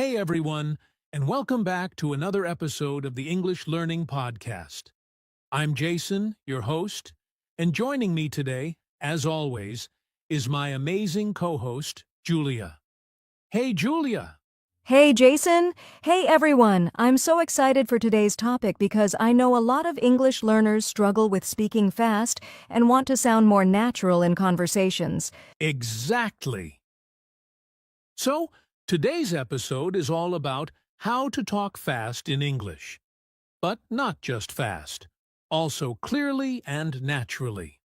Hey everyone, and welcome back to another episode of the English Learning Podcast. I'm Jason, your host, and joining me today, as always, is my amazing co-host, Julia. Hey Julia! Hey Jason! Hey everyone! I'm so excited for today's topic because I know a lot of English learners struggle with speaking fast and want to sound more natural in conversations. Exactly! So, today's episode is all about how to talk fast in English. But not just fast, also clearly and naturally.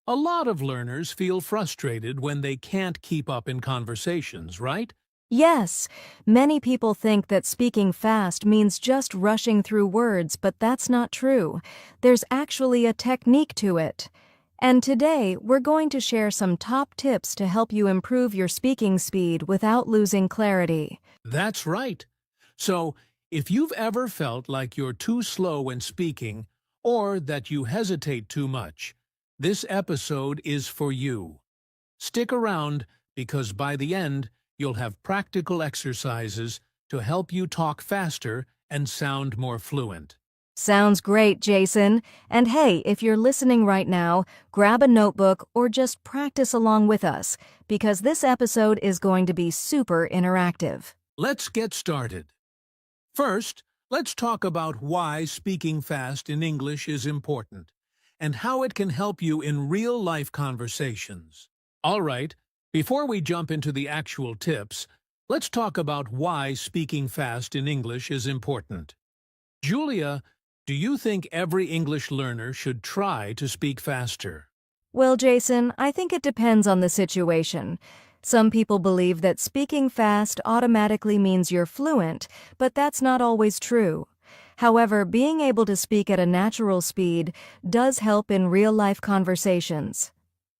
A lot of learners feel frustrated when they can't keep up in conversations, right? Yes, many people think that speaking fast means just rushing through words, but that's not true. There's actually a technique to it. And today, we're going to share some top tips to help you improve your speaking speed without losing clarity. That's right. So, if you've ever felt like you're too slow when speaking, or that you hesitate too much, this episode is for you. Stick around because by the end, you'll have practical exercises to help you talk faster and sound more fluent. Sounds great, Jason. And hey, if you're listening right now, grab a notebook or just practice along with us, because this episode is going to be super interactive. Let's get started. First, let's talk about why speaking fast in English is important and how it can help you in real-life conversations. All right, before we jump into the actual tips, let's talk about why speaking fast in English is important. Julia, do you think every English learner should try to speak faster? Well, Jason, I think it depends on the situation. Some people believe that speaking fast automatically means you're fluent, but that's not always true. However, being able to speak at a natural speed does help in real-life conversations.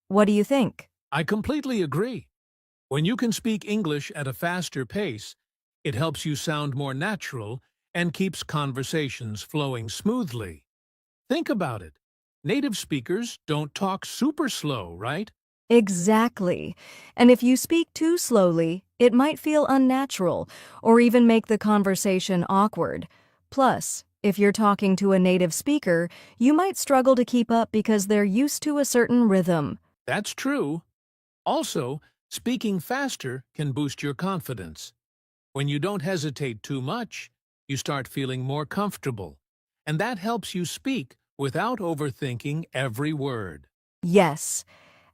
What do you think? I completely agree. When you can speak English at a faster pace, it helps you sound more natural and keeps conversations flowing smoothly. Think about it. Native speakers don't talk super slow, right? Exactly. And if you speak too slowly, it might feel unnatural or even make the conversation awkward. Plus, if you're talking to a native speaker, you might struggle to keep up because they're used to a certain rhythm. That's true. Also, speaking faster can boost your confidence. When you don't hesitate too much, you start feeling more comfortable, and that helps you speak without overthinking every word. Yes.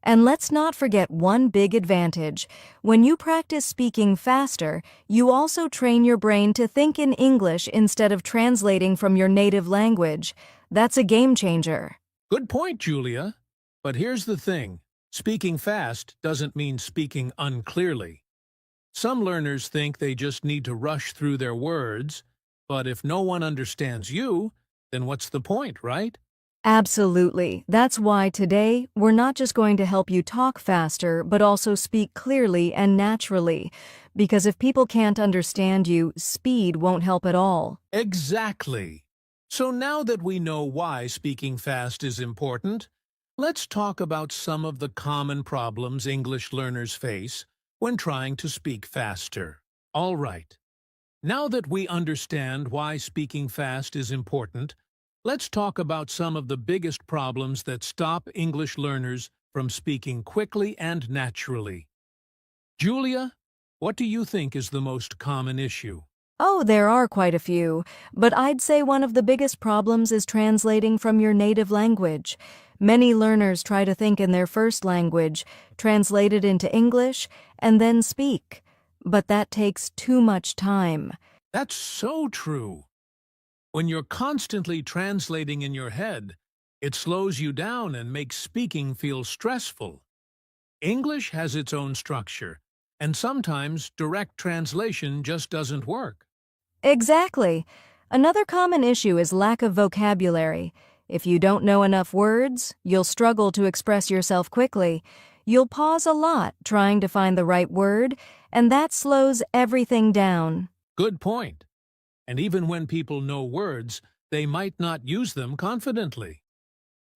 And let's not forget one big advantage. When you practice speaking faster, you also train your brain to think in English instead of translating from your native language. That's a game changer. Good point, Julia. But here's the thing. Speaking fast doesn't mean speaking unclearly. Some learners think they just need to rush through their words, but if no one understands you, then what's the point, right? Absolutely. That's why today we're not just going to help you talk faster, but also speak clearly and naturally. Because if people can't understand you, speed won't help at all. Exactly. So now that we know why speaking fast is important, let's talk about some of the common problems English learners face when trying to speak faster. All right. Now that we understand why speaking fast is important, let's talk about some of the biggest problems that stop English learners from speaking quickly and naturally. Julia, what do you think is the most common issue? Oh, there are quite a few, but I'd say one of the biggest problems is translating from your native language. Many learners try to think in their first language, translate it into English, and then speak. But that takes too much time. That's so true. When you're constantly translating in your head, it slows you down and makes speaking feel stressful. English has its own structure, and sometimes direct translation just doesn't work. Exactly. Another common issue is lack of vocabulary. If you don't know enough words, you'll struggle to express yourself quickly. You'll pause a lot trying to find the right word, and that slows everything down. Good point. And even when people know words, they might not use them confidently.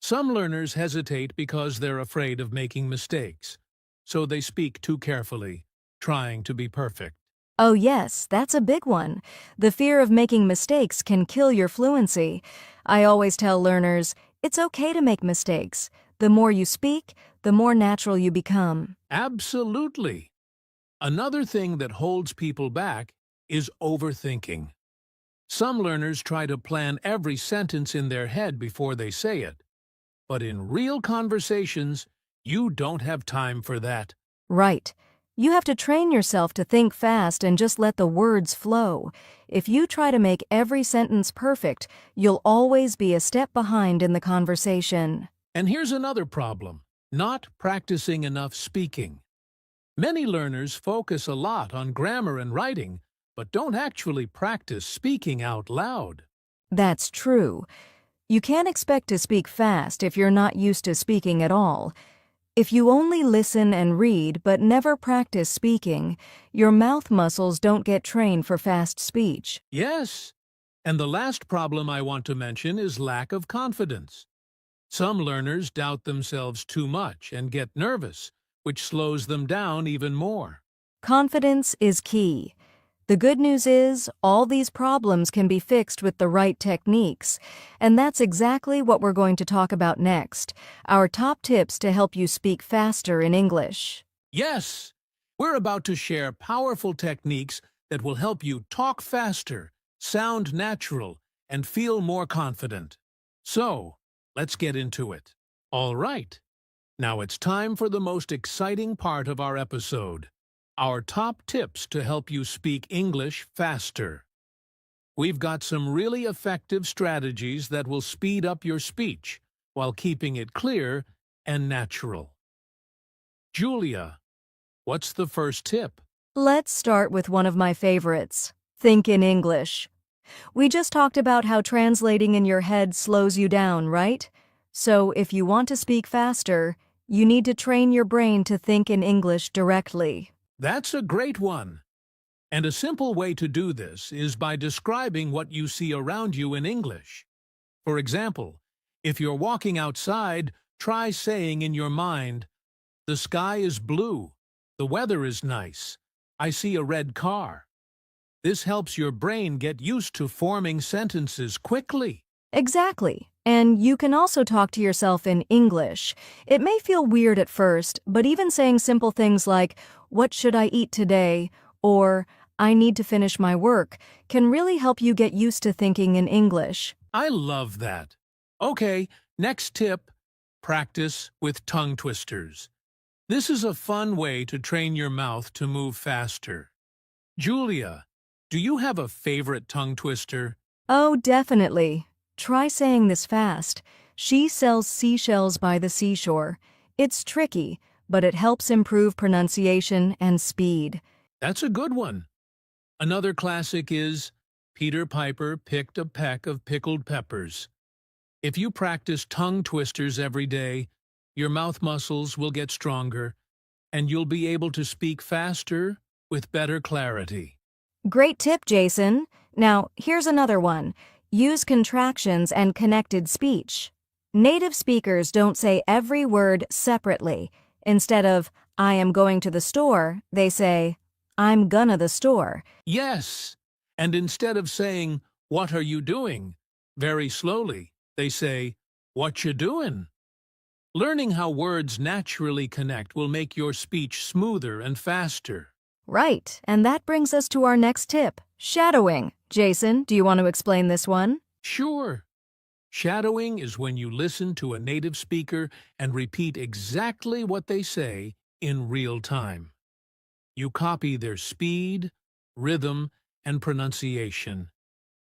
Some learners hesitate because they're afraid of making mistakes, so they speak too carefully, trying to be perfect. Oh, yes, that's a big one. The fear of making mistakes can kill your fluency. I always tell learners, it's okay to make mistakes. The more you speak, the more natural you become. Absolutely. Another thing that holds people back is overthinking. Some learners try to plan every sentence in their head before they say it. But in real conversations, you don't have time for that. Right. You have to train yourself to think fast and just let the words flow. If you try to make every sentence perfect, you'll always be a step behind in the conversation. And here's another problem: not practicing enough speaking. Many learners focus a lot on grammar and writing, but don't actually practice speaking out loud. That's true. You can't expect to speak fast if you're not used to speaking at all. If you only listen and read but never practice speaking, your mouth muscles don't get trained for fast speech. Yes, and the last problem I want to mention is lack of confidence. Some learners doubt themselves too much and get nervous, which slows them down even more. Confidence is key. The good news is, all these problems can be fixed with the right techniques, and that's exactly what we're going to talk about next, our top tips to help you speak faster in English. Yes, we're about to share powerful techniques that will help you talk faster, sound natural, and feel more confident. So, let's get into it. All right, now it's time for the most exciting part of our episode: our top tips to help you speak English faster. We've got some really effective strategies that will speed up your speech while keeping it clear and natural. Julia, what's the first tip? Let's start with one of my favorites. Think in English. We just talked about how translating in your head slows you down, right? So if you want to speak faster, you need to train your brain to think in English directly. That's a great one. And a simple way to do this is by describing what you see around you in English. For example, if you're walking outside, try saying in your mind, "The sky is blue. The weather is nice. I see a red car." This helps your brain get used to forming sentences quickly. Exactly. And you can also talk to yourself in English. It may feel weird at first, but even saying simple things like, "What should I eat today?" or "I need to finish my work," can really help you get used to thinking in English. I love that. Okay, next tip: practice with tongue twisters. This is a fun way to train your mouth to move faster. Julia, do you have a favorite tongue twister? Oh, definitely. Try saying this fast. She sells seashells by the seashore. It's tricky, but it helps improve pronunciation and speed. That's a good one. Another classic is Peter Piper picked a peck of pickled peppers. If you practice tongue twisters every day, your mouth muscles will get stronger, and you'll be able to speak faster with better clarity. Great tip, Jason. Now, here's another one. Use contractions and connected speech. Native speakers don't say every word separately. Instead of, "I am going to the store," they say, "I'm gonna the store." Yes, and instead of saying, "What are you doing?" very slowly, they say, "What you doing?" Learning how words naturally connect will make your speech smoother and faster. Right, and that brings us to our next tip, shadowing. Jason, do you want to explain this one? Sure. Shadowing is when you listen to a native speaker and repeat exactly what they say in real time. You copy their speed, rhythm, and pronunciation.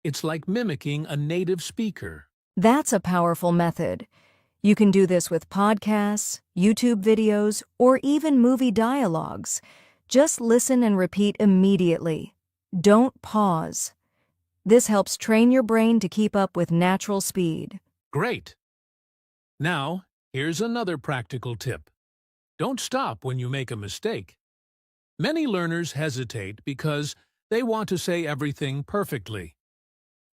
It's like mimicking a native speaker. That's a powerful method. You can do this with podcasts, YouTube videos, or even movie dialogues. Just listen and repeat immediately. Don't pause. This helps train your brain to keep up with natural speed. Great. Now, here's another practical tip. Don't stop when you make a mistake. Many learners hesitate because they want to say everything perfectly.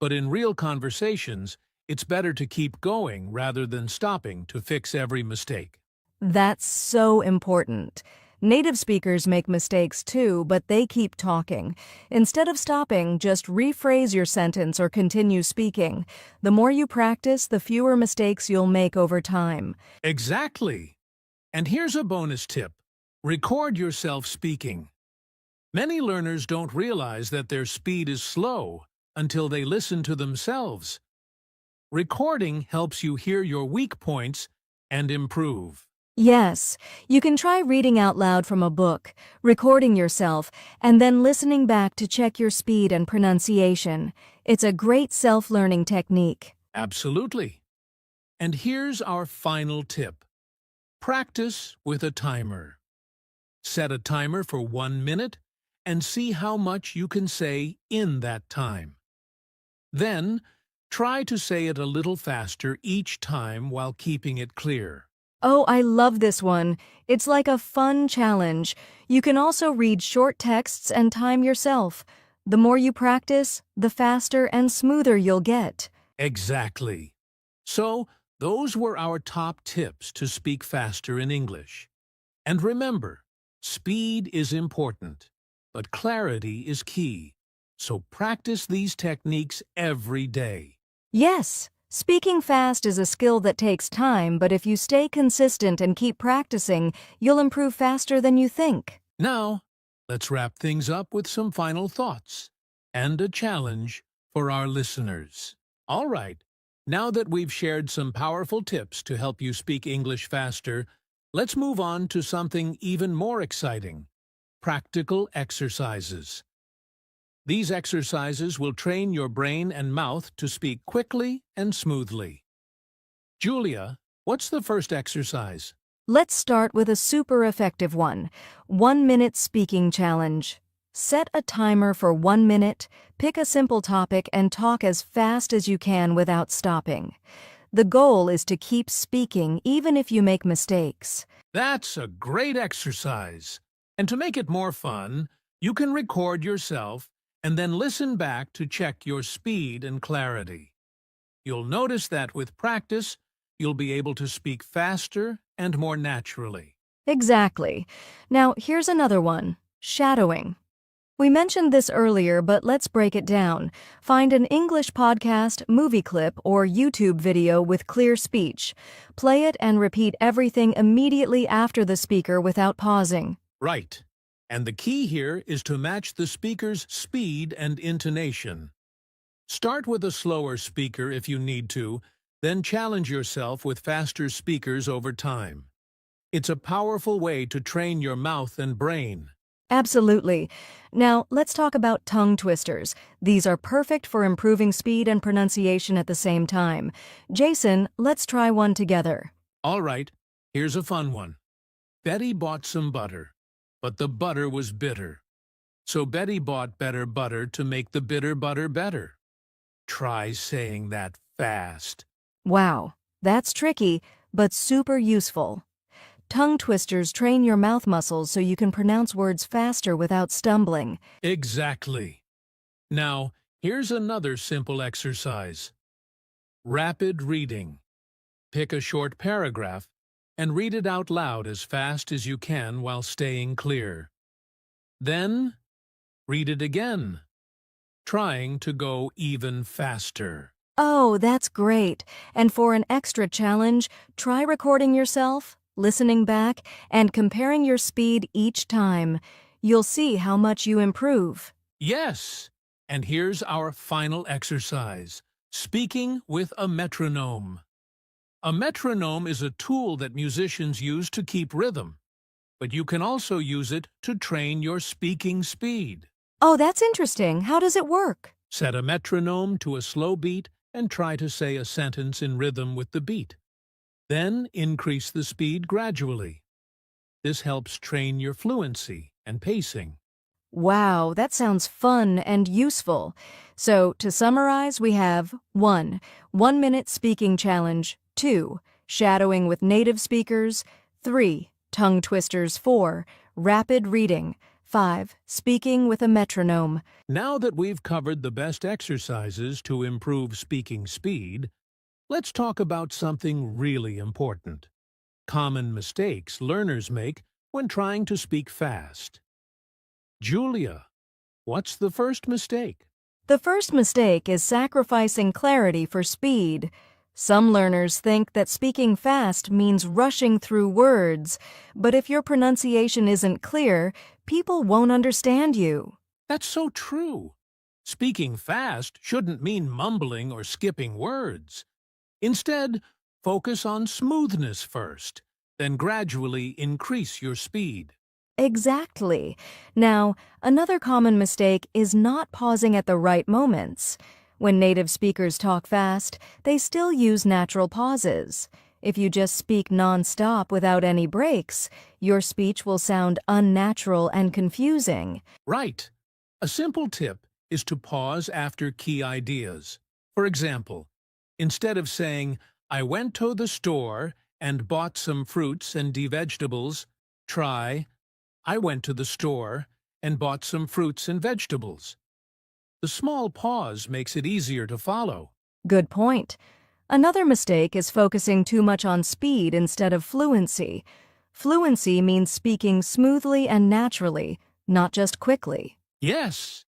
But in real conversations, it's better to keep going rather than stopping to fix every mistake. That's so important. Native speakers make mistakes too, but they keep talking. Instead of stopping, just rephrase your sentence or continue speaking. The more you practice, the fewer mistakes you'll make over time. Exactly. And here's a bonus tip. Record yourself speaking. Many learners don't realize that their speed is slow until they listen to themselves. Recording helps you hear your weak points and improve. Yes, you can try reading out loud from a book, recording yourself, and then listening back to check your speed and pronunciation. It's a great self-learning technique. Absolutely. And here's our final tip. Practice with a timer. Set a timer for 1 minute and see how much you can say in that time. Then, try to say it a little faster each time while keeping it clear. Oh, I love this one. It's like a fun challenge. You can also read short texts and time yourself. The more you practice, the faster and smoother you'll get. Exactly. So, those were our top tips to speak faster in English. And remember, speed is important, but clarity is key. So practice these techniques every day. Yes, speaking fast is a skill that takes time, but if you stay consistent and keep practicing, you'll improve faster than you think. Now, let's wrap things up with some final thoughts and a challenge for our listeners. All right, now that we've shared some powerful tips to help you speak English faster, let's move on to something even more exciting: practical exercises. These exercises will train your brain and mouth to speak quickly and smoothly. Julia, what's the first exercise? Let's start with a super effective one. 1-minute speaking challenge. Set a timer for 1 minute, pick a simple topic, and talk as fast as you can without stopping. The goal is to keep speaking even if you make mistakes. That's a great exercise. And to make it more fun, you can record yourself and then listen back to check your speed and clarity. You'll notice that with practice, you'll be able to speak faster and more naturally. Exactly. Now, here's another one. Shadowing. We mentioned this earlier, but let's break it down. Find an English podcast, movie clip, or YouTube video with clear speech. Play it and repeat everything immediately after the speaker without pausing. Right. And the key here is to match the speaker's speed and intonation. Start with a slower speaker if you need to, then challenge yourself with faster speakers over time. It's a powerful way to train your mouth and brain. Absolutely. Now, let's talk about tongue twisters. These are perfect for improving speed and pronunciation at the same time. Jason, let's try one together. All right, here's a fun one. Betty bought some butter, but the butter was bitter. So Betty bought better butter to make the bitter butter better. Try saying that fast. Wow, that's tricky, but super useful. Tongue twisters train your mouth muscles so you can pronounce words faster without stumbling. Exactly. Now, here's another simple exercise. Rapid reading. Pick a short paragraph and read it out loud as fast as you can while staying clear. Then, read it again, trying to go even faster. Oh, that's great. And for an extra challenge, try recording yourself, listening back, and comparing your speed each time. You'll see how much you improve. Yes, and here's our final exercise, speaking with a metronome. A metronome is a tool that musicians use to keep rhythm, but you can also use it to train your speaking speed. Oh, that's interesting. How does it work? Set a metronome to a slow beat and try to say a sentence in rhythm with the beat. Then increase the speed gradually. This helps train your fluency and pacing. Wow, that sounds fun and useful. So, to summarize, we have 1. 1-minute speaking challenge. 2. Shadowing with native speakers. 3. Tongue twisters. 4. Rapid reading. 5. Speaking with a metronome. Now that we've covered the best exercises to improve speaking speed, let's talk about something really important. Common mistakes learners make when trying to speak fast. Julia, what's the first mistake? The first mistake is sacrificing clarity for speed. Some learners think that speaking fast means rushing through words, but if your pronunciation isn't clear, people won't understand you. That's so true. Speaking fast shouldn't mean mumbling or skipping words. Instead, focus on smoothness first, then gradually increase your speed. Exactly. Now, another common mistake is not pausing at the right moments. When native speakers talk fast, they still use natural pauses. If you just speak nonstop without any breaks, your speech will sound unnatural and confusing. Right. A simple tip is to pause after key ideas. For example, instead of saying, "I went to the store and bought some fruits and vegetables," try, "I went to the store and bought some fruits and vegetables." The small pause makes it easier to follow. Good point. Another mistake is focusing too much on speed instead of fluency. Fluency means speaking smoothly and naturally, not just quickly. Yes,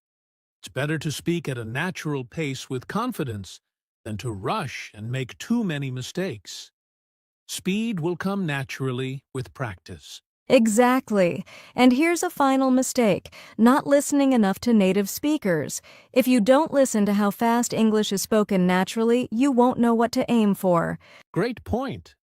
it's better to speak at a natural pace with confidence than to rush and make too many mistakes. Speed will come naturally with practice. Exactly. And here's a final mistake, not listening enough to native speakers. If you don't listen to how fast English is spoken naturally, you won't know what to aim for. Great point.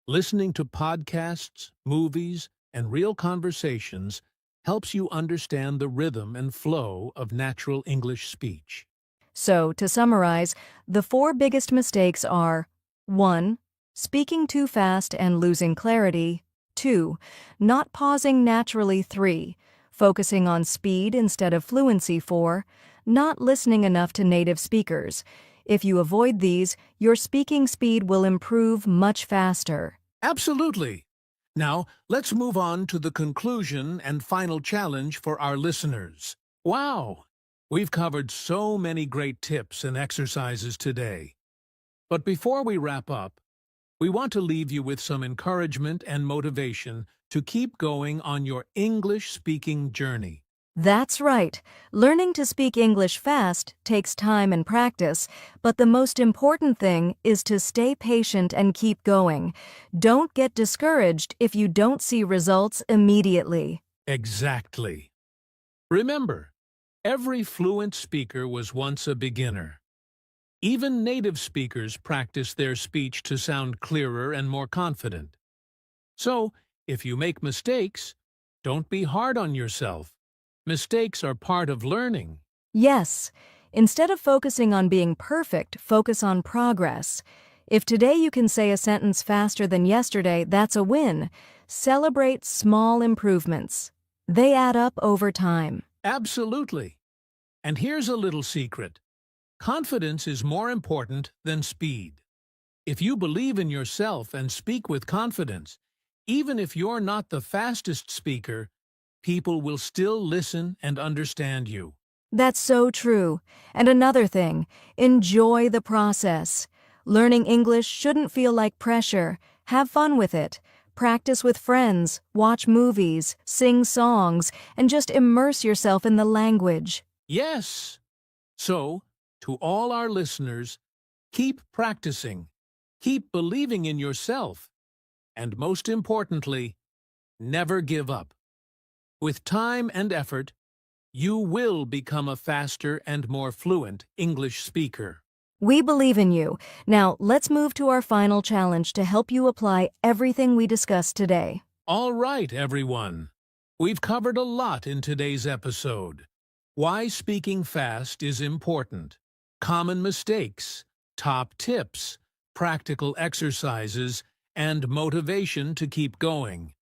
Listening to podcasts, movies, and real conversations helps you understand the rhythm and flow of natural English speech. So, to summarize, the 4 biggest mistakes are 1. Speaking too fast and losing clarity. 2. Not pausing naturally. 3. Focusing on speed instead of fluency. 4. Not listening enough to native speakers. If you avoid these, your speaking speed will improve much faster. Absolutely. Now, let's move on to the conclusion and final challenge for our listeners. Wow! We've covered so many great tips and exercises today. But before we wrap up, we want to leave you with some encouragement and motivation to keep going on your English-speaking journey. That's right. Learning to speak English fast takes time and practice, but the most important thing is to stay patient and keep going. Don't get discouraged if you don't see results immediately. Exactly. Remember, every fluent speaker was once a beginner. Even native speakers practice their speech to sound clearer and more confident. So, if you make mistakes, don't be hard on yourself. Mistakes are part of learning. Yes, instead of focusing on being perfect, focus on progress. If today you can say a sentence faster than yesterday, that's a win. Celebrate small improvements. They add up over time. Absolutely. And here's a little secret. Confidence is more important than speed. If you believe in yourself and speak with confidence, even if you're not the fastest speaker, people will still listen and understand you. That's so true. And another thing, enjoy the process. Learning English shouldn't feel like pressure. Have fun with it. Practice with friends, watch movies, sing songs, and just immerse yourself in the language. Yes. So, to all our listeners, keep practicing, keep believing in yourself, and most importantly, never give up. With time and effort, you will become a faster and more fluent English speaker. We believe in you. Now, let's move to our final challenge to help you apply everything we discussed today. All right, everyone. We've covered a lot in today's episode. Why speaking fast is important, common mistakes, top tips, practical exercises, and motivation to keep going.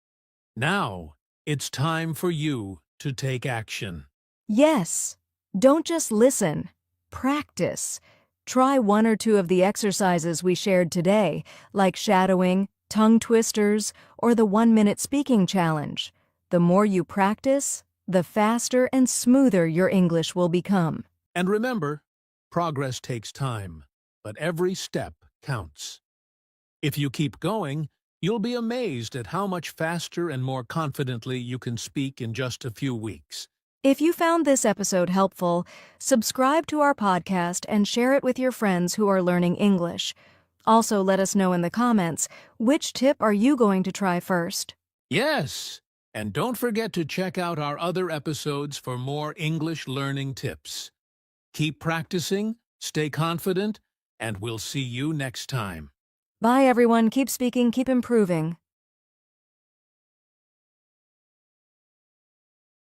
Now, it's time for you to take action. Yes, don't just listen. Practice. Try 1 or 2 of the exercises we shared today, like shadowing, tongue twisters, or the 1-minute speaking challenge. The more you practice, the faster and smoother your English will become. And remember, progress takes time, but every step counts. If you keep going, You'll be amazed at how much faster and more confidently you can speak in just a few weeks. If you found this episode helpful, subscribe to our podcast and share it with your friends who are learning English. Also, let us know in the comments, which tip are you going to try first? Yes! And don't forget to check out our other episodes for more English learning tips. Keep practicing, stay confident, and we'll see you next time. Bye, everyone. Keep speaking, keep improving.